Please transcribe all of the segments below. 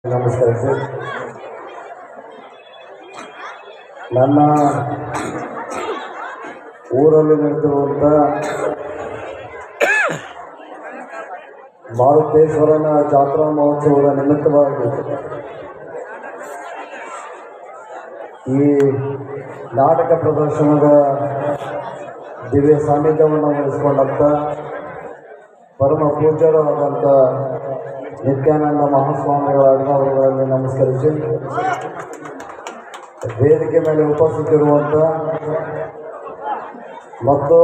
ನಮಸ್ಕಾರ ಸರ್. ನನ್ನ ಊರಲ್ಲಿ ನಡೆದಿರುವಂಥ ಮಾರುತೇಶ್ವರನ ಜಾತ್ರಾ ಮಹೋತ್ಸವದ ನಿಮಿತ್ತವಾಗಿ ಈ ನಾಟಕ ಪ್ರದರ್ಶನದ ದಿವ್ಯ ಸಾನ್ನಿಧ್ಯವನ್ನು ವಹಿಸಿಕೊಂಡಂಥ ಪರಮ ಪೂಜ್ಯರು ಆದಂಥ ನಿತ್ಯಾನಂದ ಮಹಾಸ್ವಾಮಿಗಳ ಅಣ್ಣವರುಗಳಲ್ಲಿ ನಮಸ್ಕರಿಸಿ, ವೇದಿಕೆ ಮೇಲೆ ಉಪಸ್ಥಿತಿರುವಂಥ ಮತ್ತು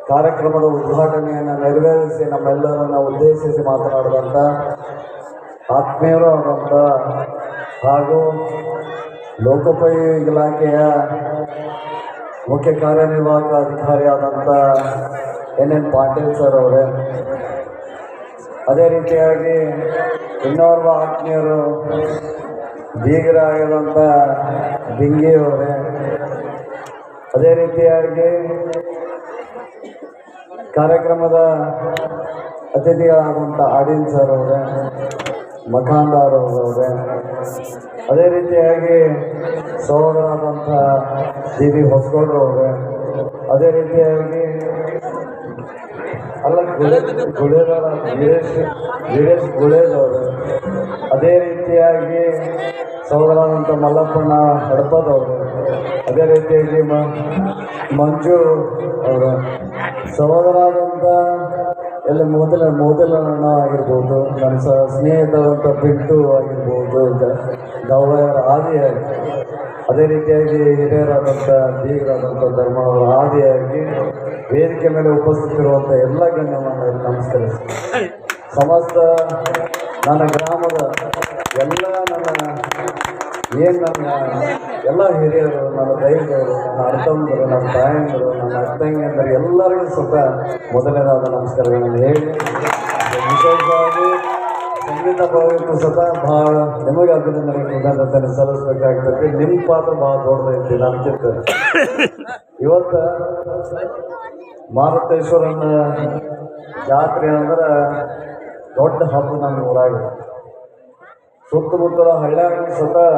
ಕಾರ್ಯಕ್ರಮದ ಉದ್ಘಾಟನೆಯನ್ನು ನೆರವೇರಿಸಿ ನಮ್ಮೆಲ್ಲರನ್ನು ಉದ್ದೇಶಿಸಿ ಮಾತನಾಡಿದಂಥ ಆತ್ಮೀಯರು ಆದಂಥ ಹಾಗೂ ಲೋಕೋಪಯೋಗಿ ಇಲಾಖೆಯ ಮುಖ್ಯ ಕಾರ್ಯನಿರ್ವಾಹಕ ಅಧಿಕಾರಿಯಾದಂಥ NN ಪಾಟೀಲ್ ಸರ್ ಅವರೇ, ಅದೇ ರೀತಿಯಾಗಿ ಇನ್ನೋರ್ವ ಆತ್ಮೀಯರು ಬೀಗರಾಗಿರುವಂಥ ಬಿಂಗಿಯವರೇ, ಅದೇ ರೀತಿಯಾಗಿ ಕಾರ್ಯಕ್ರಮದ ಅತಿಥಿಗಳಾದಂಥ ಆಡಿನ್ ಸರ್ ಅವರೇ, ಮಖಾಂದಾರ್ ಅವರೇ, ಅದೇ ರೀತಿಯಾಗಿ ಸಹೋದರಾದಂಥ DB ಹೊಸಗೌಡರು ಅವರೇ, ಅದೇ ರೀತಿಯಾಗಿ ವೀರೇಶ್ ಗುಳೇದವರು, ಅದೇ ರೀತಿಯಾಗಿ ಸಹೋದರಾದಂಥ ಮಲ್ಲಪ್ಪಣ್ಣ ಹಡಪದವರು, ಅದೇ ರೀತಿಯಾಗಿ ಮಂಜು ಅವರು, ಸಹೋದರಾದಂಥ ಎಲ್ಲ ಮೊದಲಣ್ಣ ಆಗಿರ್ಬೋದು, ನನ್ನ ಸ್ನೇಹಿತರಂಥ ಬಿಟ್ಟು ಆಗಿರ್ಬೋದು, ದವಯರ ಆದಿಯಾಗಿ, ಅದೇ ರೀತಿಯಾಗಿ ಹಿರಿಯರಾದಂಥ ಬೀಗರಾದಂಥ ಧರ್ಮವರ ಆದಿಯಾಗಿ ವೇದಿಕೆ ಮೇಲೆ ಉಪಸ್ಥಿತಿರುವಂಥ ಎಲ್ಲ ಗಣ್ಯಮಾನ್ಯರಿಗೆ ನಮಸ್ಕರಿಸ್ತೀನಿ. ಸಮಸ್ತ ನನ್ನ ಗ್ರಾಮದ ಎಲ್ಲ ನನ್ನ ಎಲ್ಲ ಹಿರಿಯರು, ನನ್ನ ದೈವಗಳು, ನನ್ನ ಅರ್ಥಂದರು, ನನ್ನ ತಾಯಂದರು, ನನ್ನ ಅರ್ಥಂಗಿಯಂದರು ಎಲ್ಲರಿಗೂ ಸ್ವತಃ ಮೊದಲನೇದಾದ ನಮಸ್ಕಾರಗಳನ್ನು ಹೇಳಿ, ವಿಶೇಷವಾಗಿ ಸಂಗೀತ ಭಾಗಕ್ಕೂ ಸ್ವತಃ ಭಾಳ ನಿಮಗೆ ಅಭಿನಂದನೆ ಕೃತಜ್ಞತೆ ಸಲ್ಲಿಸಬೇಕಾಗ್ತದೆ. ನಿಮ್ಮ ಪಾತ್ರ ಭಾಳ ದೊಡ್ಡದೈತಿ ನನಗಿಂತ. ಇವತ್ತು ಮಾರುತೇಶ್ವರನ ಜಾತ್ರೆ ಅಂದ್ರೆ ದೊಡ್ಡ ಹಬ್ಬ ನಮ್ಮ ಊರಾಗ. ಸುತ್ತಮುತ್ತಲ ಹಳ್ಳ್ಯಾಗ ಸ್ವತಃ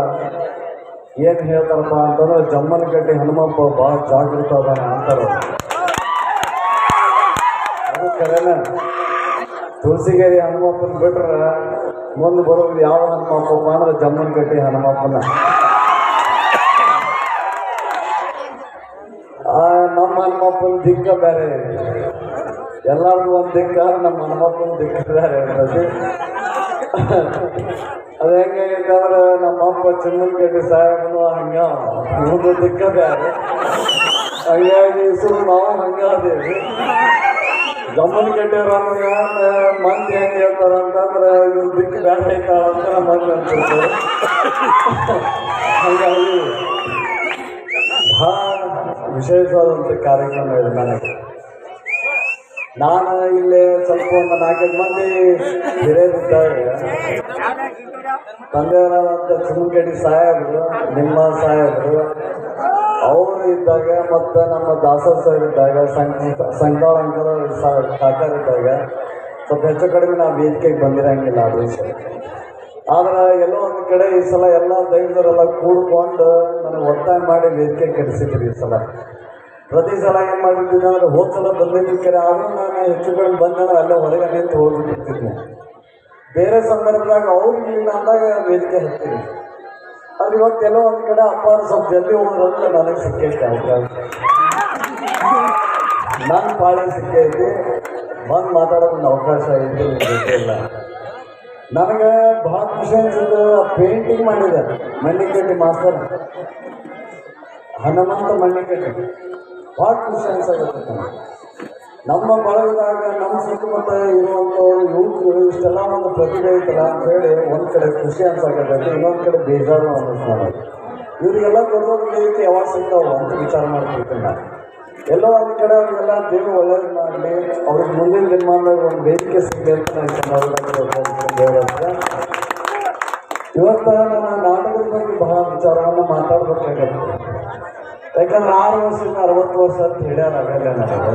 ಏನು ಹೇಳ್ತಾರಪ್ಪ ಅಂತಂದ್ರೆ ಜಮ್ಮನಕಟ್ಟೆ ಹನುಮಪ್ಪ ಭಾಳ ಜಾಗೃತ ಅದಾನ ಅಂತಾರೆ. ಅದು ಕರೆನ ತುಳಸಿಗೇರಿ ಹನುಮಪ್ಪನ ಬಿಟ್ರೆ ಮುಂದೆ ಬರೋದು ಯಾವ ಹನುಮಪ್ಪಪ್ಪ ಅಂದ್ರೆ ಜಮ್ಮನಕಟ್ಟೆ ಹನುಮಪ್ಪನ. ನಮ್ಮ ಹನುಮಪ್ಪನ ದಿಕ್ಕ ಬೇರೆ, ಎಲ್ಲರಿಗೂ ಒಂದು ದಿಕ್ಕ, ನಮ್ಮ ಹನುಮಪ್ಪನ ದಿಕ್ಕ ಬೇರೆ ಇರ್ತದೆ. ಅದು ಹೆಂಗಾಗೈತಂದ್ರೆ ನಮ್ಮಪ್ಪ ಚಮ್ಮನಕಟ್ಟೆ ಸಾಹೇಬನು ಹಂಗ, ಇವ್ರದ್ದು ದಿಕ್ಕ ಬೇರೆ. ಹಂಗಾಗಿ ಸುಮ್ಮನೆ ನಾವು ಹಂಗಾದೇವಿ. ಜಮ್ಮನಕಟ್ಟೆಯವ್ರು ಮಂದಿ ಹೆಂಗೆ ಹೇಳ್ತಾರೆ ಅಂತಂದ್ರೆ ಇವ್ರು ದಿಕ್ಕ ಬೇಡ ಐತಾಳ ಅಂತ ನಮ್ಮ ಮಂದಿ ಅಂತಿರ್ತಾರೆ. ಹಾಗಾಗಿ ಭಾಳ ವಿಶೇಷವಾದಂಥ ಕಾರ್ಯಕ್ರಮ ಇದೆ ನನಗೆ. ನಾನು ಇಲ್ಲಿ ಸ್ವಲ್ಪ ಒಂದು 4-5 ಮಂದಿ ಹಿರಿಯರಿದ್ದಾರೆ. ತಂದೆಯವರಾದಂಥ ಚುಮ್ಮನಕಟ್ಟೆ ಸಾಹೇಬರು, ನಿಮ್ಮ ಸಾಹೇಬರು ಅವರು ಇದ್ದಾಗ, ಮತ್ತು ನಮ್ಮ ದಾಸರ್ ಸರ್ ಇದ್ದಾಗ, ಸಂಕಾಳ ಅಂಕಲ್ ಕಾಕರ್ ಇದ್ದಾಗ ಸ್ವಲ್ಪ ಹೆಚ್ಚು ಕಡಿಮೆ ನಾವು ವೇದಿಕೆಗೆ ಬಂದಿರಂಗಿಲ್ಲ ಆ ದಿವಸ. ಆದ್ರೆ ಎಲ್ಲೋ ಒಂದು ಕಡೆ ಈ ಸಲ ಎಲ್ಲ ದೈವದವರೆಲ್ಲ ಕೂಡ್ಕೊಂಡು ನನಗೆ ಒತ್ತಾಯ ಮಾಡಿ ವೇದಿಕೆ ಕೆಡಿಸಿದ್ರಿ. ಈ ಸಲ ಪ್ರತಿ ಸಲ ಏನು ಮಾಡಿರ್ತೀನಿ ಅಂದ್ರೆ ಹೋದ ಸಲ ಬಂದಿದ್ದ ಕಡೆ ಆದರೂ ನಾನು ಹೆಚ್ಚು ಕಡಿಮೆ ಬಂದ್ರೆ ಅಲ್ಲೇ ಹೊರಗೆ ನಿಂತು ಹೋಗ್ಬಿಟ್ಟಿರ್ತೀನಿ. ಬೇರೆ ಸಂದರ್ಭದಾಗ ಅವ್ರಿಗೆ ಇಲ್ಲ ಅಂದಾಗ ವೇದಿಕೆ ಹತ್ತೀನಿ. ಅದು ಇವತ್ತೆಲ್ಲೋ ಒಂದು ಕಡೆ ಅಪ್ಪಾರು ಸ್ವಲ್ಪ ಜಲ್ದಿ ಹೋದ್ರಂತ ನನಗೆ ಸಿಕ್ಕೈತೆ ಅವಕಾಶ, ನನ್ನ ಪಾಳಿ ಸಿಕ್ಕೈತಿ, ಬಂದು ಮಾತಾಡೋದೊಂದು ಅವಕಾಶ ಐತಿ. ಇಲ್ಲ ನನಗೆ ಭಾಳ ಖುಷಿ ಅನ್ಸುತ್ತೆ. ಪೇಂಟಿಂಗ್ ಮಾಡಿದೆ ಮಣ್ಣಿಕಟ್ಟಿ ಮಾಸ್ತರ್ ಹನುಮಂತ ಮಣ್ಣಿಕಟ್ಟಿ, ಭಾಳ ಖುಷಿ ಅನ್ಸಾಗುತ್ತೆ. ನಮ್ಮ ಬಳಗದಾಗ ನಮ್ಮ ಸುತ್ತಮುತ್ತ ಇರುವಂಥವ್ರು ಯುವಕರು ಇಷ್ಟೆಲ್ಲ ಒಂದು ಪ್ರತಿಭೆ ಐತಲ್ಲ ಅಂತೇಳಿ ಒಂದು ಕಡೆ ಖುಷಿ ಅನ್ಸಾಕತ್ತೈತಿ, ಇನ್ನೊಂದು ಕಡೆ ಬೇಜಾರು ಅನ್ನಿಸ್ತಾರೆ. ಇವರಿಗೆಲ್ಲ ಕೊಡೋದು ವೇದಿಕೆ ಯಾವಾಗ ಸಿಗ್ತಾವಲ್ಲ ಅಂತ ವಿಚಾರ ಮಾಡ್ತಿರ್ತೀನಿ ನಾನು. ಎಲ್ಲೋ ಒಂದು ಕಡೆ ಅವ್ರಿಗೆಲ್ಲ ದೇವರು ಒಳ್ಳೇದು ಮಾಡಲಿ, ಅವ್ರಿಗೆ ಮುಂದಿನ ದಿನಮಾನದಾಗ ಒಂದು ವೇದಿಕೆ ಸಿಗಲಿ ಅಂತ ನಾನು ದೇವರತ್ರ. ಇವತ್ತು ನನ್ನ ನಾಟಕದ ಬಗ್ಗೆ ಬಹಳ ವಿಚಾರವನ್ನು ಮಾತಾಡ್ಬೇಕಾಗತ್ತೆ. ಯಾಕಂದ್ರೆ 6 ವರ್ಷದಿಂದ 60 ವರ್ಷ ಅಂತ ಹೇಳ್ಯಾರಾಗಲ್ಲ ನನಗೆ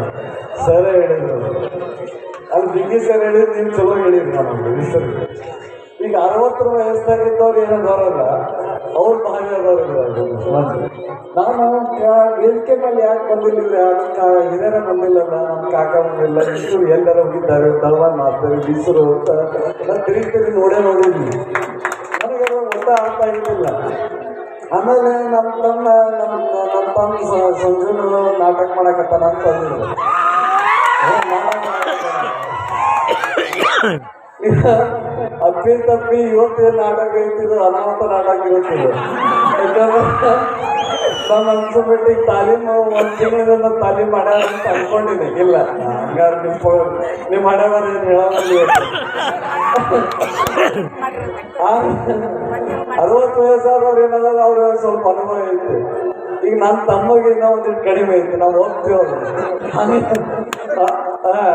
ಸರ್ ಹೇಳಿದ್ರು. ಅಲ್ಲಿ ಬಿಗಿ ಸರ್ ಹೇಳಿದ್ರು, ನೀವು ಚಲೋ ಹೇಳಿದ್ರಿ ನಮಗೆ ಹೆಸರು. ಈಗ ಈಗ 60 ವಯಸ್ಸಾಗಿದ್ದವ್ರು ಏನೋ ಬರೋಲ್ಲ, ಅವ್ರು ಭಾರಿ ಅದಾವ್ರಿ. ನಾನು ವೇದಿಕೆ ಮೇಲೆ ಯಾಕೆ ಬಂದಿಲ್ಲ, ಅದಕ್ಕೆ ಹಿರಿಯರ ಬಂದಿಲ್ಲಲ್ಲ, ನಮ್ಮ ಕಾಕ ಬಂದಿಲ್ಲ, ಇಬ್ಬರು ಎಲ್ಲರ ಹೋಗಿದ್ದಾರೆ, ತಳವಾನ್ ಮಾಡ್ತಾರೆ, ಬೀಸರು ಅಂತ ನಾನು ತಿರುಗಿ ನೋಡಿದ್ವಿ. ನನಗದು ಒಟ್ಟ ಅರ್ಥ ಆಗಿದ್ದಿಲ್ಲ. ಆಮೇಲೆ ನಮ್ಮ ತಮ್ಮ ಸಂಜೂನು ನಾಟಕ ಮಾಡಕತ್ತಾನ ಅಂತ ಅಂದಿದ್ರು. ಅಪ್ಪಿ ತಪ್ಪಿ ಇವತ್ತು ನಾಟಕ ಇರ್ತಿದ್ರು, ಅನಾಹುತ ನಾಟಕ ಇರ್ತಿದ್ರು. ಯಾಕಂದ್ರೆ ನಾನು ಅನ್ಸ್ಬಿಟ್ಟು ಈಗ ತಾಲೀಮು 1 ತಿಂಗಳಿಂದ ತಾಲೀಮ್ ಮಾಡ್ಯಾರ ಅಂತ ಅನ್ಕೊಂಡಿದ್ದೆ. ಇಲ್ಲ ಹಂಗಾರೆ ನಿಮ್ಮ ಹಣೆಬಾರ ಏನು ಹೇಳೋದಲ್ಲಿ 60 ವಯಸ್ಸಾದವ್ರು ಏನಲ್ಲ, ಅವ್ರ ಸ್ವಲ್ಪ ಅನುಭವ ಐತಿ. ಈಗ ನನ್ನ ತಮ್ಮಗೆ ಇನ್ನೂ ಒಂದಿಟ್ಟು ಕಡಿಮೆ ಐತಿ, ನಾವು ಹೋಗ್ತೀವಲ್ಲ.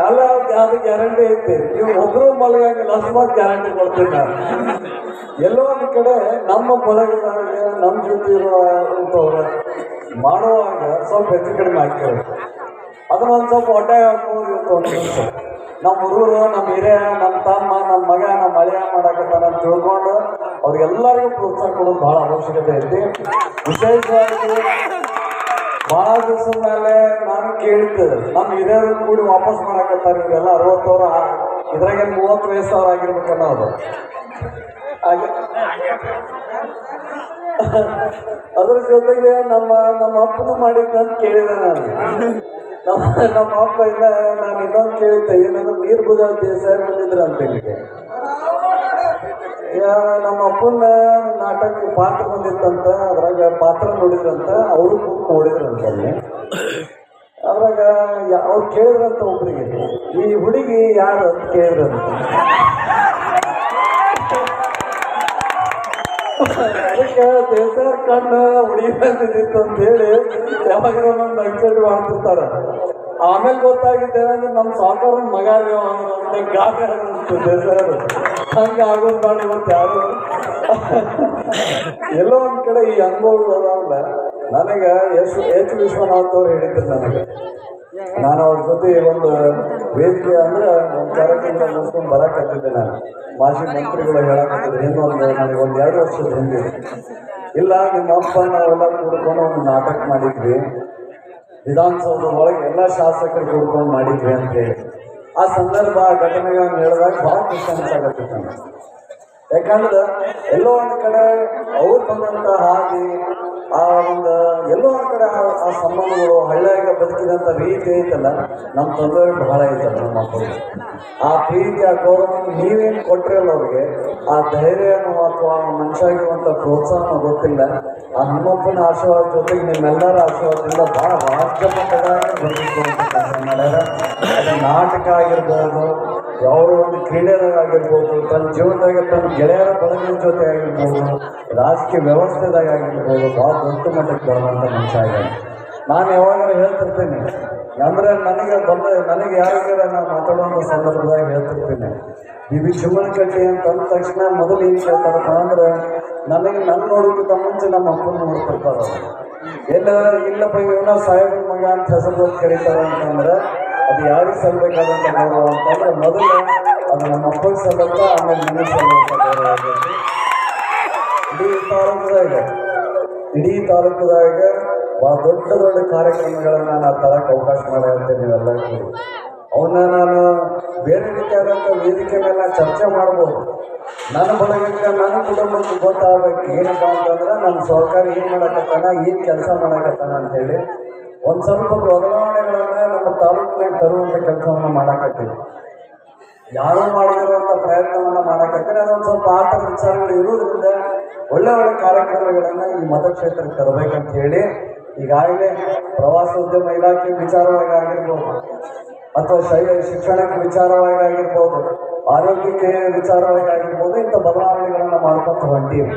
ಅಲ್ಲ, ಅದು ಗ್ಯಾರಂಟಿ ಐತಿ. ನೀವು ಒಬ್ರು ಮಲಗಂಗಿಲ್ಲ, ಅಸ್ಮಾತ್ ಗ್ಯಾರಂಟಿ ಕೊಡ್ತೀನಿ ನಾನು. ಎಲ್ಲೋ ಒಂದು ಕಡೆ ನಮ್ಮ ಬಳಗದಾಗ ನಮ್ಮ ಜೊತೆ ಇರುವಂಥವ್ರು ಮಾಡುವಾಗ ಸ್ವಲ್ಪ ಹೆಚ್ಚು ಕಡಿಮೆ ಆಗ್ತಿರುತ್ತೆ. ಅದನ್ನ ಒಂದು ಸ್ವಲ್ಪ ಹೊಟ್ಟೆ ಹಾಕೋದು ಇರುತ್ತೆ ಒಂದು ನಿಮಿಷ. ನಮ್ಮ ಹುಡುಗರು, ನಮ್ಮ ಹಿರಿಯ, ನಮ್ಮ ತಮ್ಮ, ನಮ್ಮ ಮಗ, ನಮ್ಮ ಹಳೆಯ ಮಾಡಕತ್ತಾನ ಅಂತ ತಿಳ್ಕೊಂಡು ಅವ್ರಿಗೆಲ್ಲರಿಗೂ ಪ್ರೋತ್ಸಾಹ ಕೊಡೋದು ಭಾಳ ಅವಶ್ಯಕತೆ ಐತಿ. ವಿಶೇಷವಾಗಿ ಭಾಳ ದಿವಸದ ಮೇಲೆ ನಾನು ಕೇಳಿದ್ದೆ, ನಮ್ಮ ಹಿರಿಯರು ಕೂಡಿ ವಾಪಸ್ ಮಾಡಕತ್ತಾರೆ. ಇವರೆಲ್ಲ 60 ಇದ್ರಾಗ 30 ವಯಸ್ಸವ್ರು ಆಗಿರ್ಬೇಕನ್ನೋ ಅದು. ಹಾಗೆ ಅದ್ರ ಜೊತೆಗೆ ನಮ್ಮ ಅಪ್ಪನೂ ಮಾಡಿದ್ದಂತ ಕೇಳಿದೆ ನಾನು. ನಮ್ಮ ಅಪ್ಪ ಇಲ್ಲ, ನಾನು ಇನ್ನೊಂದು ಕೇಳಿದ್ದೆ, ಏನಂದ್ರೆ ನೀರು ಬುಧ ದೇಸಾಯ ಬಂದಿದ್ರು ಅಂತ ಹೇಳಿದೆ. ನಮ್ಮ ಅಪ್ಪನ ನಾಟಕ ಪಾತ್ರ ಬಂದಿತ್ತಂತ, ಅದ್ರಾಗ ಪಾತ್ರ ನೋಡಿದ್ರಂತ, ಅವರು ನೋಡಿದ್ರಂತ. ಅಲ್ಲಿ ಅದ್ರಾಗ ಅವ್ರು ಕೇಳಿದ್ರಂತ ಒಬ್ರಿಗೆ, ಈ ಹುಡುಗಿ ಯಾರು ಅಂತ ಕೇಳಿದ್ರಂತ. ಅದಕ್ಕೆ ದೇಸಾಯ ಕಣ್ಣು ಹುಡುಗಿ ಬಂದಿತ್ತು ಅಂತ ಹೇಳಿ ಯಾವಾಗ ಒಂದು ಅಕ್ಸೆಪ್ಟ್ ಮಾಡ್ತಿರ್ತಾರ. ಆಮೇಲೆ ಗೊತ್ತಾಗಿದ್ದೆ ಅಂದ್ರೆ ನಮ್ಮ ಸಾವುಕಾರನ ಮಗ ಅಂತ ಗಾಬರಿ ಆಗುತ್ತೆ ದೇಸಾಯರು. ಹಂಗೆ ಆಗೋದು ಬೇಡ ಇವತ್ತು ಯಾರು. ಎಲ್ಲೋ ಒಂದು ಕಡೆ ಈ ಅನುಭವಗಳು ಅದಾವಲ್ಲ. ನನಗೆ ಎಚ್ ವಿಶ್ವನಾಥ್ ಅವ್ರು ಹೇಳಿದ್ರು ನನಗೆ. ನಾನು ಅವ್ರ ಜೊತೆ ಒಂದು ವೇದಿಕೆ ಅಂದ್ರೆ ಒಂದು ಕಾರ್ಯಕ್ರಮ ಮುಗಿಸ್ಕೊಂಡು ಬರಕತ್ತಿದ್ದೆ. ನಾನು ಮಾಜಿ ಮಂತ್ರಿಗಳು ಹೇಳಕತ್ತಿದ್ರು, ನನಗೆ 1-2 ವರ್ಷದ ಹಿಂದೆ, ಇಲ್ಲ ನಿಮ್ಮ ಅಪ್ಪ ನಾವೆಲ್ಲ ಕೂಡ್ಕೊಂಡು ಒಂದು ನಾಟಕ ಮಾಡಿದ್ವಿ, ವಿಧಾನಸೌಧ ಒಳಗೆ ಎಲ್ಲ ಶಾಸಕರು ಕೂಡ್ಕೊಂಡು ಮಾಡಿದ್ವಿ ಅಂತ ಹೇಳಿ. ಆ ಸಂದರ್ಭ ಘಟನೆಗಳನ್ನು ಹೇಳಿದಾಗ ಭಾಳ ಖುಷಿ ಅನ್ಸಾಗತ್ತಿತ್ತು ನನಗೆ. ಯಾಕಂದ್ರೆ ಎಲ್ಲೋ ಒಂದು ಕಡೆ ಅವ್ರು ಬಂದಂಥ ಹಾಗೆ ಆ ಒಂದು ಎಲ್ಲೋ ಒಂದು ಕಡೆ ಆ ಸಂಬಂಧಗಳು ಹಳ್ಳಿಯಾಗ ಬದುಕಿದಂಥ ರೀತಿ ಐತಲ್ಲ, ನಮ್ಮ ತೊಂದರೆಗಳು ಬಹಳ ಐತಲ್ಲ. ನಮ್ಮ ಮಕ್ಕಳಿಗೆ ಆ ಪ್ರೀತಿ, ಆ ಗೌರವ ನೀವೇನು ಕೊಟ್ಟಿರಲ್ಲ ಅವ್ರಿಗೆ, ಆ ಧೈರ್ಯನೋ ಅಥವಾ ಮನುಷ್ಯಾಗಿರುವಂಥ ಪ್ರೋತ್ಸಾಹನೋ ಗೊತ್ತಿಲ್ಲ. ಆ ನಮ್ಮಪ್ಪನ ಆಶೀರ್ವಾದ ಜೊತೆಗೆ ನಿಮ್ಮೆಲ್ಲರ ಆಶೀರ್ವಾದದಿಂದ ಭಾಳ ರಾಜ್ಯ ಮಟ್ಟದಾಗ ಬಂದಿತ್ತು ಅಂತ ಮಾಡ್ಯಾರ. ಅದು ನಾಟಕ ಆಗಿರ್ಬೋದು, ಯಾವುದೋ ಒಂದು ಕ್ರೀಡೆದಾಗ ಆಗಿರ್ಬೋದು, ತನ್ನ ಜೀವನದಾಗ ತನ್ನ ಗೆಳೆಯರ ಬಳಗದ ಜೊತೆ ಆಗಿರ್ಬೋದು, ರಾಜಕೀಯ ವ್ಯವಸ್ಥೆದಾಗ ಆಗಿರ್ಬೋದು, ಭಾಳ ದೊಡ್ಡ ಮಟ್ಟಕ್ಕೆ ಬರುವಂಥ ಮನುಷ್ಯ ಆಗಿದೆ. ನಾನು ಯಾವಾಗಾರು ಹೇಳ್ತಿರ್ತೀನಿ, ಅಂದರೆ ನನಗೆ ಯಾರಿಗಾರ ನಾನು ಮಾತಾಡುವಂಥ ಸಂದರ್ಭದಾಗ ಹೇಳ್ತಿರ್ತೀನಿ, ಬಿ ಚುಮ್ಮನಕಟ್ಟಿ ಅಂತ ಅಂದ ತಕ್ಷಣ ಮೊದಲು ಏನು ಕೇಳ್ತಾರಪ್ಪ ಅಂದ್ರೆ, ನನಗೆ ನನ್ನ ನೋಡೋಕ್ಕಿಂತ ಮುಂಚೆ ನಮ್ಮ ಅಪ್ಪನ ನೋಡ್ತಿರ್ತಾರೆ. ಇಲ್ಲಪ್ಪ ಇವನ ಸಾಹೇಬ್ರ ಮಗ ಅಂತ ಹೆಸರು ಕರೀತಾರೆ ಅಂತಂದ್ರೆ ಅದು ಯಾರಿಗೆ ಸಲ್ಲಬೇಕಾದಂಥ ಗೌರವ ಅಂತಂದ್ರೆ ಮೊದಲು ಅದು ನಮ್ಮ ಅಪ್ಪಗೆ ಸಲ್ಲುತ್ತ, ಆಮೇಲೆ ನನಗೆ ಸಲ್ಲುವಂಥ ಗೌರವ ಆಗೈತಿ. ಇಡೀ ತಾಲೂಕದಾಗ ಭಾಳ ದೊಡ್ಡ ಕಾರ್ಯಕ್ರಮಗಳನ್ನು ನಾನು ತರಕ್ಕೆ ಅವಕಾಶ ಮಾಡಿರ್ತೇನೆ. ನೀವೆಲ್ಲ ಕೂಡಿ ಅವನ್ನ ನಾನು ಬೇರೆ ರೀತಿಯಾದಂಥ ವೇದಿಕೆ ಮೇಲೆ ಚರ್ಚೆ ಮಾಡ್ಬೋದು. ನನ್ನ ಬಳಗಕ್ಕೆ, ನನ್ನ ಕುಟುಂಬಕ್ಕೆ ಗೊತ್ತಾಗಬೇಕು ಏನಪ್ಪ ಅಂತಂದ್ರೆ ನಮ್ಮ ಸರ್ಕಾರ ಏನು ಮಾಡಕತ್ತಾನ, ಏನು ಕೆಲಸ ಮಾಡಕತ್ತಾನ ಅಂತೇಳಿ ಒಂದು ಸ್ವಲ್ಪ ಬದಲಾವಣೆಗಳನ್ನು ನಮ್ಮ ತಾಲೂಕಿನಾಗ ತರುವಂಥ ಕೆಲಸವನ್ನು ಮಾಡಕತ್ತೀವಿ. ಯಾರು ಮಾಡಿರುವಂಥ ಪ್ರಯತ್ನವನ್ನು ಮಾಡಕತ್ತೀರಿ. ಅದೊಂದು ಸ್ವಲ್ಪ ಆ ಥರ ವಿಚಾರಗಳು ಇರುವುದರಿಂದ ಒಳ್ಳೆ ಕಾರ್ಯಕ್ರಮಗಳನ್ನು ಈ ಮತಕ್ಷೇತ್ರಕ್ಕೆ ತರಬೇಕಂತ ಹೇಳಿ ಈಗಾಗಲೇ ಪ್ರವಾಸೋದ್ಯಮ ಇಲಾಖೆ ವಿಚಾರವಾಗಿ ಆಗಿರ್ಬೋದು, ಅಥವಾ ಶಿಕ್ಷಣಕ್ಕೆ ವಿಚಾರವಾಗಿ ಆಗಿರ್ಬೋದು, ಆರೋಗ್ಯಕ್ಕೆ ವಿಚಾರವಾಗಿ ಆಗಿರ್ಬೋದು, ಇಂಥ ಬದಲಾವಣೆಗಳನ್ನು ಮಾಡ್ಕೊತ ಹೊಂಟೀವಿ.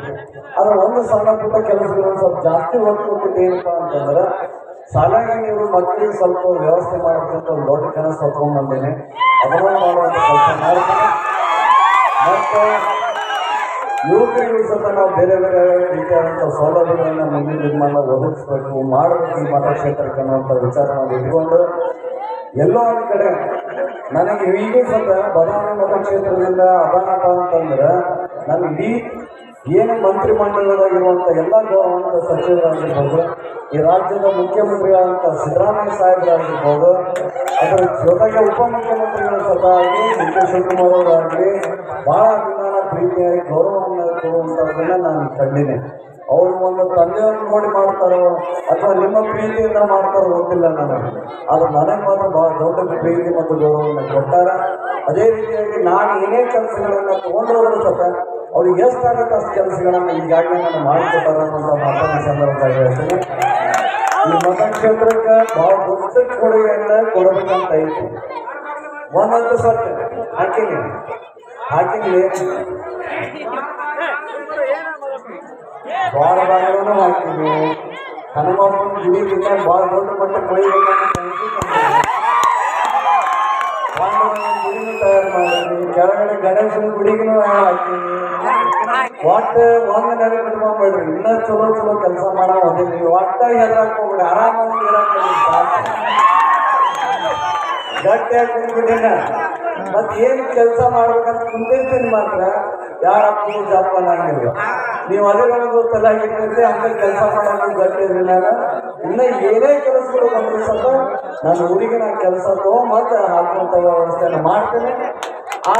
ಆದರೆ ಒಂದು ಸಣ್ಣ ಪುಟ್ಟ ಕೆಲಸಗಳನ್ನು ಸ್ವಲ್ಪ ಜಾಸ್ತಿ ಒತ್ತು ಕೊಟ್ಟಿದ್ದು ಏನಪ್ಪ ಅಂತಂದ್ರೆ, ಸಾಲಾಗಿ ನೀವು ಮಕ್ಕಳಿಗೆ ಸ್ವಲ್ಪ ವ್ಯವಸ್ಥೆ ಮಾಡೋದಕ್ಕೆ ಒಂದು ದೊಡ್ಡ ಕೆಲಸ ಹೊತ್ಕೊಂಡ್ಬಂದೇನೆ. ಅದನ್ನು ಮಾಡುವಂಥ ಕೆಲಸ ಮಾಡ್ತೀನಿ. ಮತ್ತು ಯುವಕರಿಗೂ ಸಹ ನಾವು ಬೇರೆ ಬೇರೆ ರೀತಿಯಾದಂಥ ಸೌಲಭ್ಯಗಳನ್ನು ಮುಂದಿನ ನಿರ್ಮಾಣ ಒದಗಿಸ್ಬೇಕು, ಮಾಡಬೇಕು ಈ ಮತಕ್ಷೇತ್ರಕ್ಕೆ ಅನ್ನುವಂಥ ವಿಚಾರವನ್ನು ಇಟ್ಕೊಂಡು ಎಲ್ಲೋ ಒಂದು ಕಡೆ ನನಗೆ ಈಗೂ ಸಹ ಬದಾಮಿ ಮತಕ್ಷೇತ್ರದಿಂದ ಅಭಾನಪ ಅಂತಂದ್ರೆ ನಾನು ಇಡೀ ಏನು ಮಂತ್ರಿಮಂಡಲದಾಗಿರುವಂಥ ಎಲ್ಲ ಗೌರವಾನ್ವಿತ ಸಚಿವರಾಗಿರ್ಬೋದು, ಈ ರಾಜ್ಯದ ಮುಖ್ಯಮಂತ್ರಿಗಳಾದಂಥ ಸಿದ್ದರಾಮಯ್ಯ ಸಾಹೇಬರಾಗಿರ್ಬೋದು, ಅದರ ಜೊತೆಗೆ ಉಪಮುಖ್ಯಮಂತ್ರಿಗಳ ಸತಾಗಿ ಡಿ ಕೆ ಶಿವಕುಮಾರ್ ಅವರಾಗಲಿ ಭಾಳ ಅಭಿಮಾನ ಪ್ರೀತಿಯಾಗಿ ಗೌರವವನ್ನು ಕೊಡುವಂಥದ್ದನ್ನು ನಾನು ಕಂಡಿನಿ. ಅವರು ಒಂದು ತಂದೆಯನ್ನು ನೋಡಿ ಮಾಡ್ತಾರೋ ಅಥವಾ ನಿಮ್ಮ ಪ್ರೀತಿಯಿಂದ ಮಾಡ್ತಾರೋ ಗೊತ್ತಿಲ್ಲ ನನಗೆ, ಆದ್ರೆ ನನಗೆ ಮಾತ್ರ ಭಾಳ ದೊಡ್ಡ ಪ್ರೀತಿ ಮತ್ತು ಗೌರವವನ್ನು ಕೊಟ್ಟಾರ. ಅದೇ ರೀತಿಯಾಗಿ ನಾನು ಏನೇ ಕೆಲಸಗಳನ್ನು ತೊಗೊಂಡೋದ್ರು ಸತ ಅವ್ರಿಗೆ ಎಷ್ಟಾಗುತ್ತೆ ಅಷ್ಟು ಕೆಲಸಗಳನ್ನು ಈಗಾಗಲೇ ನಾನು ಮಾಡಿಕೊಟ್ಟಾರ ಅಂತ ಮಾತಾಡೋ ಸಂದರ್ಭದಾಗ ಹೇಳ್ತೀನಿ. ಈ ಮತಕ್ಷೇತ್ರಕ್ಕೆ ಭಾಳ ದೊಡ್ಡ ಕೊಡುಗೆಯನ್ನು ಕೊಡಬೇಕಂತ ಐತಿ. ಒಂದಂತೂ ಸತ್ಯ ಹಾಕಿನಿ ದ್ವಾರದಾಗಲೂ ಹಾಕಿದ್ವಿ. ಹನುಮಪ್ಪನ ಗುಡಿಗಿಂತ ಭಾಳ ದೊಡ್ಡ ಮಟ್ಟಕ್ಕೆ ಬೆಳಿಬೇಕಂತ ಗುಡಿನೂ ತಯಾರು ಮಾಡಿದ್ವಿ. ಕೆಳಗಡೆ ಗಣೇಶನ ಗುಡಿಗೂ ಹಾಕಿದ್ವಿ. ಒಟ್ಟು ಒಂದು ನೆಲೆ ಬಿಟ್ಕೊಂಡ್ಬೇಡ್ರಿ, ಇನ್ನೂ ಚಲೋ ಕೆಲಸ ಮಾಡೋ ಹೋದಿದ್ವಿ. ಒಟ್ಟಾಗಿ ಹೆದರಾಕ್ ಹೋಗ್ಬಿಡಿ, ಆರಾಮಾಗಿ ಇರಕ್ಕೆ ಗಟ್ಟಿಯಾಗಿ ಕುಂದ್ಬಿಟ್ಟಿನ. ಮತ್ತೆ ಏನು ಕೆಲಸ ಮಾಡ್ಬೇಕಂತ ಕುಂದಿರ್ತೀನಿ ಮಾತ್ರ ಯಾರಪ್ಪ ಜಾಪ ಅನ್ನಂಗಿಲ್ಲ. ನೀವು ಅದೇ ನನಗೆ ಗೊತ್ತಲ್ಲ ಆಗಿರ್ತೈತಿ, ಹಂಗೆ ಕೆಲಸ ಮಾಡೋದು ಗಟ್ಟಿ ಇರಲಿಲ್ಲ. ಇನ್ನು ಏನೇ ಕೆಲಸಗಳು ಬಂದರೂ ಸಹ ನನ್ನ ಊರಿಗೆ ನಾನು ಕೆಲಸ ಮತ್ತೆ ಹಾಕುವಂಥ ವ್ಯವಸ್ಥೆಯನ್ನು ಮಾಡ್ತೇನೆ. ಆ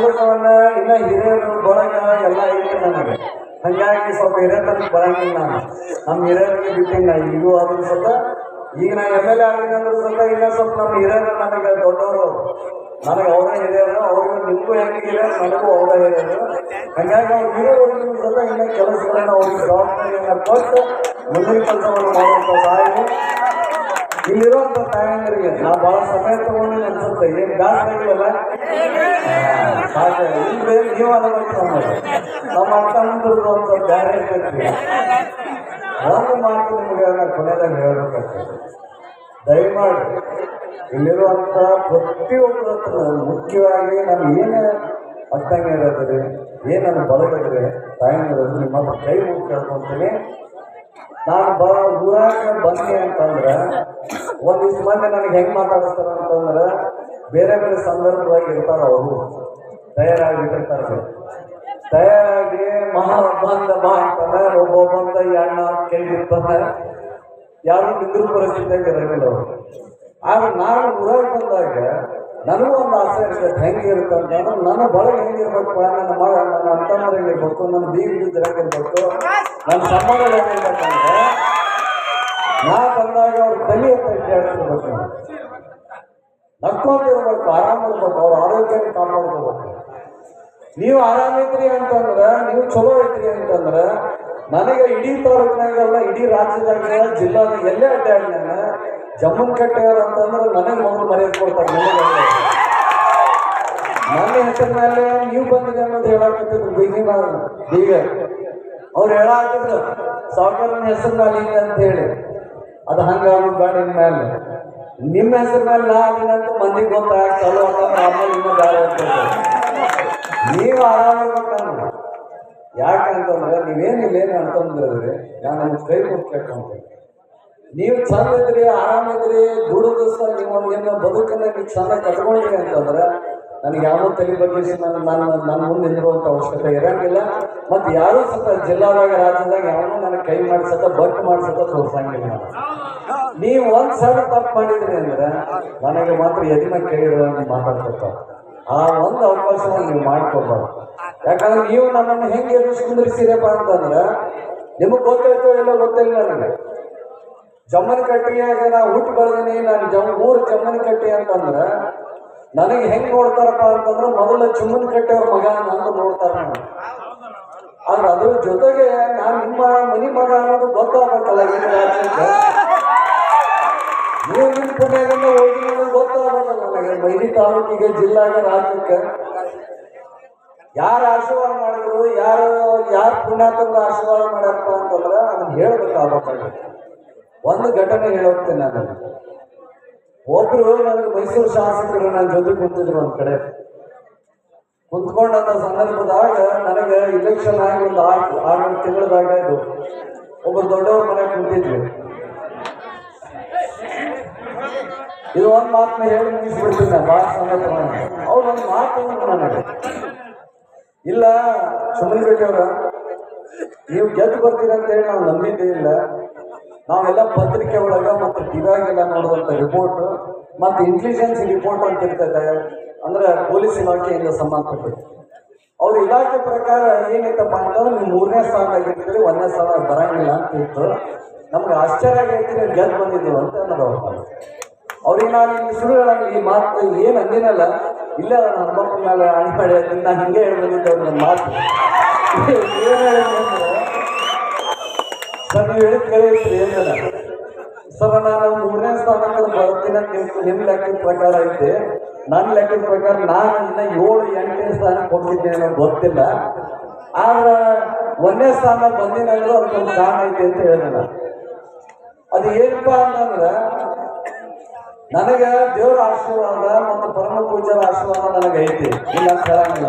ಕೆಲಸವನ್ನು ಇನ್ನು ಹಿರಿಯರು ಬಳಗ ಎಲ್ಲ ಐತೆ ನನಗೆ. ಹಂಗಾಗಿ ಸ್ವಲ್ಪ ಹಿರಿಯತನಕ್ಕೆ ಬರಂಗಿಲ್ಲ. ನಮ್ಮ ಹಿರಿಯರಿಗೆ ಬಿಟ್ಟಿಲ್ಲ ಈಗೂ ಆದ್ರೂ ಸತ. ಈಗ ನಾ MLA ಆಗಿನ ಅಂದ್ರೂ ಸತ ಇಲ್ಲ ಸ್ವಲ್ಪ ನಮ್ಮ ಹಿರಿಯರು ನನಗೆ ದೊಡ್ಡವರು, ನನಗೆ ಅವರೇ ಹಿರಿಯರು, ಅವ್ರಿಗೆ ನಿಮಗೂ ಹೆಂಗೆ ಹಿರಿಯರು, ನನಗೂ ಅವರೇ ಹಿರಿಯರು. ಹಂಗಾಗಿ ಅವ್ರು ಹಿರಿಯವ್ರಿಗೂ ಸತ ಇನ್ನೂ ಕೆಲಸಗಳನ್ನ ಅವ್ರಿಗೆ ಜವಾಬ್ದಾರಿಯನ್ನು ಕೊಟ್ಟು ಮುಂದಿನ ಕೆಲಸವನ್ನು ಮಾಡುವಂಥ ತಾಯಿ ಇಲ್ಲಿರುವಂಥ ತಾಯಂದರಿಗೆ ನಾ ಭಾಳ ಸಮಯ ತಗೊಂಡು ಅನ್ಸುತ್ತೆ. ಏನು ಗಾಸಿಲ್ಲ ಸಾಧ್ಯ ಇಲ್ಲದೆ ನೀವು ಅದಕ್ಕೆ ನಮ್ಮ ಅಕ್ಕ ಮುಂದಿರೋದು ಒಂದು ಬೇರೆ ಇರ್ತೈತಿ. ಒಂದು ಮಾತು ನಿಮಗೆ ಕೊನೆದಾಗ ಹೇಳ್ಬೇಕಾಗ್ತದೆ, ದಯಮಾಡಿ ಇಲ್ಲಿರುವಂಥ ಪ್ರತಿಯೊಬ್ಬರ ಹತ್ರ ಮುಖ್ಯವಾಗಿ ನಾನು ಏನೇ ಅಕ್ಕಂಗೆ ಇರೋದ್ರಿ, ಏನು ನನ್ನ ಬಳಗದ್ರೆ ತಾಯಂದಿರೋದು ನಿಮ್ಮ ಹತ್ರ ಕೈ ಮುಗಿ ಕೇಳ್ಕೊಂತೀನಿ. ನಾನು ಊರಾಗ ಬಂದೆ ಅಂತಂದ್ರೆ ಒಂದಿಷ್ಟು ಮಂದಿ ನನಗೆ ಹೆಂಗೆ ಮಾತಾಡಿಸ್ತಾರೆ ಅಂತಂದ್ರೆ ಬೇರೆ ಬೇರೆ ಸಂದರ್ಭವಾಗಿ ಇರ್ತಾರೆ. ಅವರು ತಯಾರಾಗಿರ್ತಾರೆ, ತಯಾರಾಗಿ ಬಂದ ಬಾ ಅಂತಾನೆ ಒಬ್ಬೊಬ್ಬಂದ ಎಣ್ಣ ಕೇಳಿರ್ತಾನೆ, ಯಾರು ನಿಂದ್ರ ಪರಿಸ್ಥಿತಿಯಾಗಿ ಇರಂಗಿಲ್ಲ ಅವರು. ಆದ್ರೆ ನಾನು ಊರಾಗ ಬಂದಾಗ ನನಗೂ ಒಂದು ಆಸೆ ಇರ್ತೈತೆ, ಹೆಂಗೆ ಇರುತ್ತೆ ಅಂತಂದ್ರೆ ನನ್ನ ಬಳಗ ಹೆಂಗಿರ್ಬೇಕು, ನನ್ನ ಮಗ ನನ್ನ ಅಣ್ಣಂದ್ರೆ ಹೆಂಗಿರ್ಬೇಕು, ನನ್ನ ಬೀಗಿದ್ರೆ ಹೆಂಗಿರ್ಬೇಕು, ನನ್ನ ಸಂಬಂಧ ಹೆಂಗಿರ್ಬೇಕಂದ್ರೆ ನಾ ಬಂದಾಗ ಅವ್ರ ತಲೆ ಅಂತ ಕೇಳ್ತಿರ್ಬೇಕು, ನಕ್ಕೊಂಡಿರ್ಬೇಕು, ಆರಾಮಿರ್ಬೇಕು, ಅವ್ರ ಆರೋಗ್ಯನ ಕಾಪಾಡ್ಕೋಬೇಕು. ನೀವು ಆರಾಮಿದ್ರಿ ಅಂತಂದ್ರೆ, ನೀವು ಚಲೋ ಐತ್ರಿ ಅಂತಂದ್ರೆ ನನಗೆ ಇಡೀ ತಾಲೂಕಿನಾಗೆಲ್ಲ ಇಡೀ ರಾಜ್ಯದಾಗ ಜಿಲ್ಲಾದ ಎಲ್ಲೇ ಅಡ್ಡಾಡಿನ ಜಮ್ಮನ್ ಕಟ್ಟೆಯವ್ರ ಅಂತಂದ್ರೆ ನನಗೆ ಮೊದಲು ಮರ್ಯಾದೆ ಕೊಡ್ತಾರೆ. ನನ್ನ ಹೆಸರ ಮೇಲೆ ನೀವು ಬಂದಿದೆ ಅನ್ನೋದು ಹೇಳಾಕತ್ತಿದ್ರು ಈಗ ಅವ್ರು ಹೇಳಾಕಿದ್ರು ಸಾವುಕಾರನ ಹೆಸರು ಮೇಲೆ ಹಿಂಗೆ ಅಂತ ಹೇಳಿ. ಅದು ಹಂಗಾಗೋದು ಬೇಡ ಇನ್ಮೇಲೆ ನಿಮ್ಮ ಹೆಸರು ಮೇಲೆ ನಾ ಅದನ್ನಂತ ಮಂದಿಗೆ ಗೊತ್ತಾಗ ಚಲೋ ಅಂತಂದ್ರೆ ಆಮೇಲೆ ಇನ್ನೂ ಬೇರೆ ಅಂತ ನೀವು ಆರಾಮಿರ್ಬೇಕಂದ್ರೆ. ಯಾಕಂತಂದ್ರೆ ನೀವೇನಿಲ್ಲ ಏನು ಅನ್ಕೊಂಡ್ರಿ, ನಾನು ನಿಮ್ಗೆ ಕೈ ಮುಟ್ಕೊಂಡ್ರಿ. ನೀವು ಚಂದ ಇದ್ರಿ, ಆರಾಮಿದ್ರಿ, ದುಡಿದ ನೀವು ಒಂದು ಬದುಕನ್ನ ನೀವು ಚಂದ ಕಟ್ಕೊಂಡ್ರಿ ಅಂತಂದ್ರೆ ನನಗೆ ಯಾವುದೋ ತಲೆ ಬಗ್ಗೆ ನನ್ನ ಮುಂದೆ ನಿಂದಿರುವಂಥ ಅವಶ್ಯಕತೆ ಇರಂಗಿಲ್ಲ. ಮತ್ತು ಯಾರೂ ಸತ ಜಿಲ್ಲಾದಾಗ ರಾಜ್ಯದಾಗ ಯಾವನೂ ನನಗೆ ಕೈ ಮಾಡಿಸತ್ತ ಬಟ್ ಮಾಡಿಸತ್ತ ತೋರ್ಸಂಗಿಲ್ಲ. ನೀವು ಒಂದು ಸಲ ತಪ್ಪು ಮಾಡಿದ್ರಿ ಅಂದ್ರೆ ನನಗೆ ಮಾತ್ರ ಎದಿನ ಕೈ ಮಾತಾಡ್ತಿರ್ತಾರೆ. ಆ ಒಂದು ಅವಕಾಶವನ್ನು ನೀವು ಮಾಡ್ಕೋಬಾರ್ದು. ಯಾಕಂದ್ರೆ ನೀವು ನಮ್ಮನ್ನು ಹೆಂಗೆ ಕುಂದಿರಿಸಿರಪ್ಪ ಅಂತಂದ್ರೆ ನಿಮಗೆ ಗೊತ್ತಾಯ್ತೋ ಇಲ್ಲ ಗೊತ್ತಿಲ್ಲ. ನನಗೆ ಜಮ್ಮನ ಕಟ್ಟಿಯಾಗ ನಾ ಹುಟ್ಟು ಬೆಳೆದೀನಿ, ನಾನು ಊರು ಜಮ್ಮನ ಕಟ್ಟಿ ಅಂತಂದ್ರೆ ನನಗೆ ಹೆಂಗೆ ನೋಡ್ತಾರಪ್ಪ ಅಂತಂದ್ರೆ ಮೊದಲ ಚುಮ್ಮನ ಕಟ್ಟೆಯವ್ರ ಮಗ ಅಂತ ನೋಡ್ತಾರ ನನಗೆ. ಆದ್ರೆ ಅದ್ರ ಜೊತೆಗೆ ನಾನು ನಿಮ್ಮ ಮನಿ ಮಗ ಅನ್ನೋದು ಗೊತ್ತಾಗಬೇಕಲ್ಲ. ಏನು ರಾಜ್ಯಕ್ಕೆ ನೀವು ನಿಮ್ಮ ಪುಣ್ಯದಿಂದ ಹೋಗಿ ನನಗೆ ಗೊತ್ತಾಗಬೇಕಲ್ಲ. ನನಗೆ ಮೈಲಿ ತಾಲೂಕಿಗೆ, ಜಿಲ್ಲಾಗೆ, ರಾಜ್ಯಕ್ಕೆ ಯಾರು ಆಶೀರ್ವಾದ ಮಾಡಿದ್ರು, ಯಾರು ಪುಣ್ಯಾತಂದ ಆಶೀರ್ವಾದ ಮಾಡ್ಯಾರಪ್ಪ ಅಂತಂದ್ರೆ ಅದನ್ನ ಹೇಳ್ಬೇಕಾಗಬೇಕಾಗುತ್ತೆ. ಒಂದು ಘಟನೆ ಹೇಳೋಗ್ತೇನೆ ನಾನು. ಒಬ್ರು ನನಗೆ ಮೈಸೂರು ಶಾಸಕರು ನನ್ನ ಜೊತೆ ಕುಂತಿದ್ರು ಒಂದ್ ಕಡೆ. ಕುಂತ್ಕೊಂಡಂತ ಸಂದರ್ಭದಾಗ ನನಗೆ ಇಲೆಕ್ಷನ್ ಆಗಿ ಒಂದು 6 ತಿಂಗಳದಾಗ ಇದು ಒಬ್ಬರು ದೊಡ್ಡವ್ರ ಮನೆಗೆ ಕುಂತಿದ್ವಿ. ಇದು ಒಂದು ಮಾತನ್ನ ಹೇಳಿ ಮುಗಿಸ್ಬಿಡ್ತೀನಿ ನಾ ಭಾಳ ಸಮೇತ ಅವ್ರು ಒಂದು ಮಾತು ನನಗೆ ಇಲ್ಲ ಸುಮ್ಮನೆ ಬೇಕವ್ರ ನೀವು ಗೆದ್ದು ಬರ್ತೀರ ಅಂತೇಳಿ ನಾವು ನಂಬಿದ್ದೇ ಇಲ್ಲ. ನಾವೆಲ್ಲ ಪತ್ರಿಕೆ ಒಳಗ ಮತ್ತು ಟಿವಿಯಾಗೆಲ್ಲ ನೋಡುವಂಥ ರಿಪೋರ್ಟ್ ಮತ್ತು ಇಂಟೆಲಿಜೆನ್ಸ್ ರಿಪೋರ್ಟ್ ಅಂತ ಇರ್ತದೆ, ಅಂದ್ರೆ ಪೊಲೀಸ್ ಇಲಾಖೆಯಿಂದ ಸಂಬಂಧಪಟ್ಟು ಅವ್ರ ಇಲಾಖೆ ಪ್ರಕಾರ ಏನೈತಪ್ಪ ಅಂತಂದ್ರೆ ನೀವು 3ನೇ ಸ್ಥಾನ ಆಗಿರ್ತೀರಿ, 1ನೇ ಸ್ಥಾನ ಬರಂಗಿಲ್ಲ ಅಂತ ಇತ್ತು. ನಮ್ಗೆ ಆಶ್ಚರ್ಯ ಆಗೈತಿ ನೀವು ಗೆದ್ದು ಬಂದಿದ್ದೀವಿ ಅಂತ ಅನ್ನೋದು ಅವ್ರಿಗೆ ನಾನು ಈ ಸುಳ್ಳು ಹೇಳಂಗೆ ಈ ಮಾತು ಏನು ಅಂದಿನಲ್ಲ ಇಲ್ಲ ನನ್ನ ಮಕ್ಕಳ ಮೇಲೆ ಅಣಿ ಮಾಡಿ ನಾನು ಹಿಂಗೆ ಹೇಳಿ ಬಂದಿದ್ದೆ ಅವ್ರ ನನ್ನ ಮಾತು ಏನು ಹೇಳಿದ್ರೆ ಸರ್ ನೀವು ಹೇಳಿದ ಕೇಳಿರ್ತೀರಿ ಏನಿಲ್ಲ ಸರ್ ನಾನು 3ನೇ ಸ್ಥಾನಕ್ಕೆ ಬರ್ತೀನಿ ಅಂತ ನಿಮ್ಮ ಲೆಕ್ಕದ ಪ್ರಕಾರ ಐತೆ. ನನ್ನ ಲೆಕ್ಕದ ಪ್ರಕಾರ ನಾನು ಇನ್ನು 7-8ನೇ ಸ್ಥಾನಕ್ಕೆ ಹೋಗ್ತಿದ್ದೇನೆ ಅನ್ನೋದು ಗೊತ್ತಿಲ್ಲ. ಆದ್ರೆ 1ನೇ ಸ್ಥಾನ ಬಂದಿನಂದ್ರೆ ಅದಕ್ಕೊಂದು ಕಾರಣ ಐತೆ ಅಂತ ಹೇಳಿದ. ಅದು ಏನಪ್ಪ ಅಂತಂದ್ರೆ ನನಗೆ ದೇವರ ಆಶೀರ್ವಾದ ಮತ್ತು ಪರಮ ಪೂಜ್ಯರ ಆಶೀರ್ವಾದ ನನಗೆ ಐತಿ, ಇಲ್ಲ ಅಂತ ಹೇಳಂಗಿಲ್ಲ.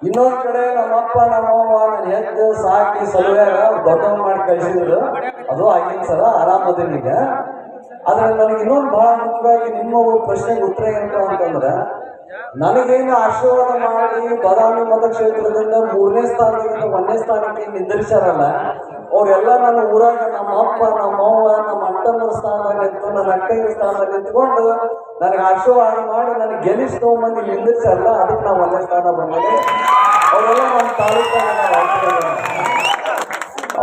ಇನ್ನೊಂದು ಕಡೆ ನಮ್ಮಪ್ಪ ನಮ್ಮವ್ವ ನನ್ನ ಹೆದ್ದು ಸಾಕಿ ಸಲುವಾಗ ದೊಡ್ಡವ್ ಮಾಡಿ ಕಳಿಸಿದ್ರು, ಅದು ಆಗಿನ ಸಲ ಆರಾಮದೀಗ. ಆದ್ರೆ ನನಗೆ ಇನ್ನೊಂದು ಬಹಳ ಮುಖ್ಯವಾಗಿ ನಿಮ್ಮ ಪ್ರಶ್ನೆಗೆ ಉತ್ತರ ಏನಪ್ಪ ಅಂತಂದ್ರೆ ನನಗೇನು ಆಶೀರ್ವಾದ ಮಾಡಿ ಬಾದಾಮಿ ಮತಕ್ಷೇತ್ರದಿಂದ 3ನೇ ಸ್ಥಾನದಿಂದ 1ನೇ ಸ್ಥಾನಕ್ಕೆ ನಿಂದಿರಿಸಾರಲ್ಲ ಅವರೆಲ್ಲ ನನ್ನ ಊರಾಗ ನಮ್ಮ ಅಪ್ಪ ನಮ್ಮವ್ವ ನಮ್ಮ ಅಣ್ಣನ ಸ್ಥಾನದಲ್ಲಿ ನಿಂತು ನನ್ನ ಅಕ್ಕನ ಸ್ಥಾನದಲ್ಲಿ ನಿಂತ್ಕೊಂಡು ನನಗೆ ಆಶೀರ್ವಾದ ಮಾಡಿ ನನಗೆ ಗೆಲ್ಲಿಸಿ ತೊಗೊಂಬಂದು ನಿಂದಿರ್ಸಲ್ಲ. ಅದಕ್ಕೆ ನಾವು 1ನೇ ಸ್ಥಾನ ಬಂದಿದೆ. ಅವರೆಲ್ಲ ನಮ್ಮ ತಾಲೂಕಿನಾಗ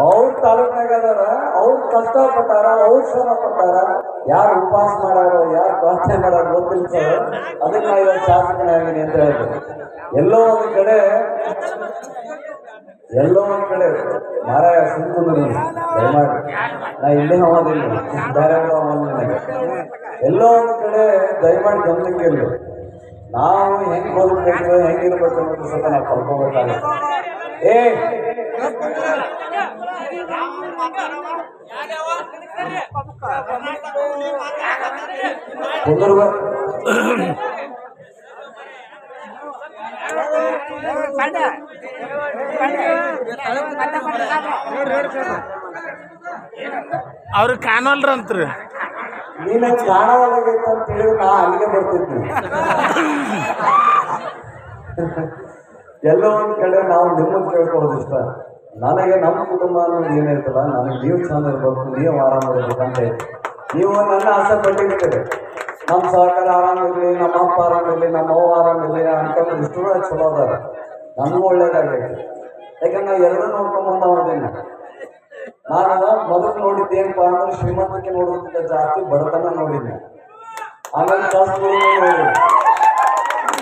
ಅವ್ರ ತಾಲೂಕಿನಾಗ ಅದಾರ, ಅವ್ರು ಕಷ್ಟಪಟ್ಟಾರ, ಅವ್ರು ಶ್ರಮ ಪಟ್ಟಾರ. ಯಾರು ಉಪವಾಸ ಮಾಡಾರೋ ಯಾರು ಪ್ರಾರ್ಥನೆ ಮಾಡೋರು ಗೊತ್ತಿಲ್ಲ ಸರ್. ಅದಕ್ಕೆ ನಾ ಇವತ್ತು ಶಾಸಕನಾಗಿನಿ ಅಂತ ಹೇಳಿದ್ರು. ಎಲ್ಲೋ ಒಂದು ಕಡೆ ಮಾರಾಯ ಸುಂಕುದು ದಯಮಾಡಿ ನಾ ಇಲ್ಲೇ ಹೋಗೋದಿಲ್ಲ, ಬೇರೆ ನನಗೆ ಎಲ್ಲೋ ಒಂದು ಕಡೆ ದಯಮಾಡಿ ಗಮನಕ್ಕೆ ಇಲ್ಲ. ನಾವು ಹೆಂಗೆ ಬದುಕಬೇಕು ಹೆಂಗಿರ್ಬೇಕು ಅನ್ನೋದು ಸಹ ನಾವು ಕಲ್ಕೋಬೇಕಾಗುತ್ತೆ. ಅವ್ರು ಕಾಣಲ್ರಂತ್ರಿ, ನೀನು ಕಾಣವಾಗೈತೆ ಅಂತ ಹೇಳಿದ್ರೆ ನಾ ಅಲ್ಲಿಗೆ ಬರ್ತಿದ್ವಿ. ಎಲ್ಲೋ ಒಂದು ಕಡೆ ನಾವು ನಿಮ್ಮನ್ನು ಕೇಳ್ಕೊಳ್ಳೋದು ಇಷ್ಟ. ನನಗೆ ನಮ್ಮ ಕುಟುಂಬ ಅನ್ನೋದು ಏನಿರ್ತಲ್ಲ, ನನಗೆ ನೀವು ಚಂದ ಇರ್ಬೇಕು, ನೀವು ಆರಾಮಿರ್ಬೇಕಂತ ನೀವು ನನ್ನ ಆಸೆ ಪಟ್ಟಿರ್ತೀರಿ. ನಮ್ಮ ಸಹಕಾರ ಆರಾಮಿರಲಿ, ನಮ್ಮ ಅಪ್ಪ ಆರಾಮಿರಲಿ, ನಮ್ಮ ಅವ್ವ ಆರಾಮಿರಲಿ ಅನ್ಕೊಂಡು ಇಷ್ಟು ಚಲೋ ಅದಾರ. ನಮಗೂ ಒಳ್ಳೇದಾಗೈತಿ. ಯಾಕಂದ್ರೆ ನಾವು ಎರಡೂ ನೋಡ್ಕೊಂಬಂದ ಅವ್ರದೇನ. ನಾನು ಮೊದಲು ನೋಡಿದ್ದೇನಪ್ಪ ಅಂದ್ರೆ ಶ್ರೀಮಂತಿಕೆ ನೋಡೋದಕ್ಕಿಂತ ಜಾಸ್ತಿ ಬಡತನ ನೋಡಿದ್ದೆ. ಆಮೇಲೆ ಕಷ್ಟಗಳು ನೋಡಿದ್ದೆ.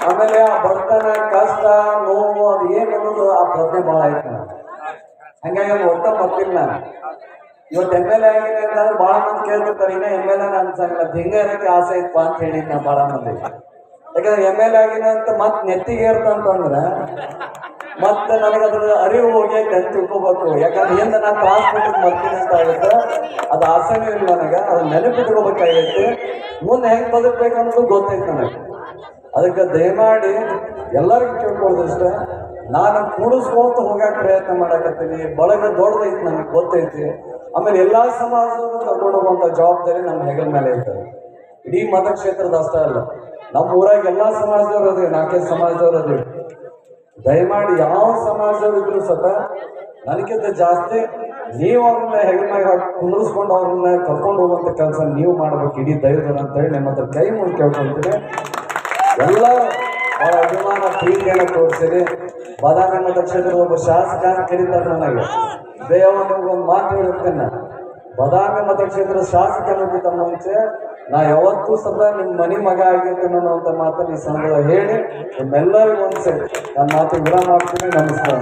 ಆಮೇಲೆ ಆ ಬಡತನ ಕಷ್ಟ ನೋವು ಅದು ಏನು ಅನ್ನೋದು ಆ ಪ್ರಜ್ಞೆ ಭಾಳ ಆಯ್ತು. ಹಂಗಾಗಿ ಅದು ಒಟ್ಟ ಮತ್ತಿಲ್ಲ. ನಾನು ಇವತ್ತು MLA ಆಗಿದೆ ಅಂತಂದ್ರೆ ಭಾಳ ಮಂದಿ ಕೇಳ್ತಿರ್ತಾರೆ, ಇನ್ನೂ MLA ಅನ್ಸಂಗಿಲ್ಲ, ಹಿಂಗೆ ಇರೋಕ್ಕೆ ಆಸೆ ಇತ್ತು ಅಂತ ಹೇಳಿದ್ ನಾ ಭಾಳ ಮಂದಿ. ಯಾಕಂದ್ರೆ MLA ಆಗಿದೆ ಅಂತ ಮತ್ತೆ ನೆತ್ತಿಗೆ ಏರ್ತಂತಂದ್ರೆ ಮತ್ತೆ ನನಗೆ ಅದ್ರ ಅರಿವು ಹೋಗೈತೆ ಅಂತ ತಿಳ್ಕೊಬೇಕು. ಯಾಕಂದ್ರೆ ಹಿಂದೆ ನಾನು ಕ್ಲಾಸ್ ಬಿಟ್ಟು ಬರ್ತೀನಿ ಅಂತ ಆಗುತ್ತೆ, ಅದು ಆಸೆನೂ ಇಲ್ಲ ನನಗೆ. ಅದು ನೆನಪಿಟ್ಕೋಬೇಕಾಗೈತಿ. ಮುಂದೆ ಹೆಂಗೆ ಬದುಕಬೇಕು ಅನ್ನೋದು ಗೊತ್ತೈತೆ ನನಗೆ. ಅದಕ್ಕೆ ದಯಮಾಡಿ ಎಲ್ಲರಿಗೂ ಕೇಳ್ಕೊಳ್ಳೋದಿಷ್ಟ, ನಾನು ಕೂಡಿಸ್ಕೊಂತ ಹೋಗಕ್ಕೆ ಪ್ರಯತ್ನ ಮಾಡಕತ್ತೀನಿ. ಬಳಗ ದೊಡ್ಡದೈತಿ, ನನಗೆ ಗೊತ್ತೈತಿ. ಆಮೇಲೆ ಎಲ್ಲ ಸಮಾಜದವರು ಕರ್ಕೊಂಡು ಹೋಗುವಂಥ ಜವಾಬ್ದಾರಿ ನಮ್ಮ ಹೆಗಲ ಮೇಲೆ ಐತೆ. ಇಡೀ ಮತಕ್ಷೇತ್ರದ ಅಷ್ಟೇ ಅಲ್ಲ, ನಮ್ಮ ಊರಾಗ ಎಲ್ಲ ಸಮಾಜದವ್ರು ಅದೇ, 4-5 ಸಮಾಜದವ್ರು ಅದೇ. ದಯಮಾಡಿ ಯಾವ ಸಮಾಜದವ್ರು ಇದ್ರು ಸತ ನನಗಿಂತ ಜಾಸ್ತಿ ನೀವು ಅವ್ರನ್ನ ಹೆಗಲ ಮ್ಯಾಗ ಕುಂದಿರಿಸ್ಕೊಂಡು ಅವ್ರನ್ನ ಕರ್ಕೊಂಡು ಹೋಗುವಂಥ ಕೆಲಸ ನೀವು ಮಾಡ್ಬೇಕು ಇಡೀ ಧೈರ್ಯದಲ್ಲಿ ಅಂತೇಳಿ ನಿಮ್ಮ ಹತ್ರ ಕೈ ಮುಂದೆ ಕೇಳ್ಕೊಳ್ತೀನಿ. ಎಲ್ಲ ಭಾಳ ಅಭಿಮಾನ ಪ್ರೀತಿಯನ್ನು ತೋರಿಸಿರಿ. ಬಾದಾಮಿ ಮತಕ್ಷೇತ್ರದ ಒಬ್ಬ ಶಾಸಕ ಅಂತ ಕರೀತಾರೆ ನನಗೆ. ದೇವನಿಗೆ ಒಂದು ಮಾತು ಹೇಳಿರ್ತೇನೆ, ಬಾದಾಮಿ ಮತಕ್ಷೇತ್ರದ ಶಾಸಕನಿಗಿಂತ ಮುಂಚೆ ನಾ ಯಾವತ್ತೂ ಸದಾ ನಿಮ್ಮ ಮನೆ ಮಗ ಆಗಿರ್ತೇನೆ ಅನ್ನೋಂಥ ಮಾತನ್ನು ಈ ಸಂದರ್ಭ ಹೇಳಿ ನಿಮ್ಮೆಲ್ಲರಿಗೂ ಒಂದ್ಸರಿ ನನ್ನ ಮಾತು ವಿರಾಮ ಮಾಡ್ತೀನಿ. ನಮಸ್ಕಾರ.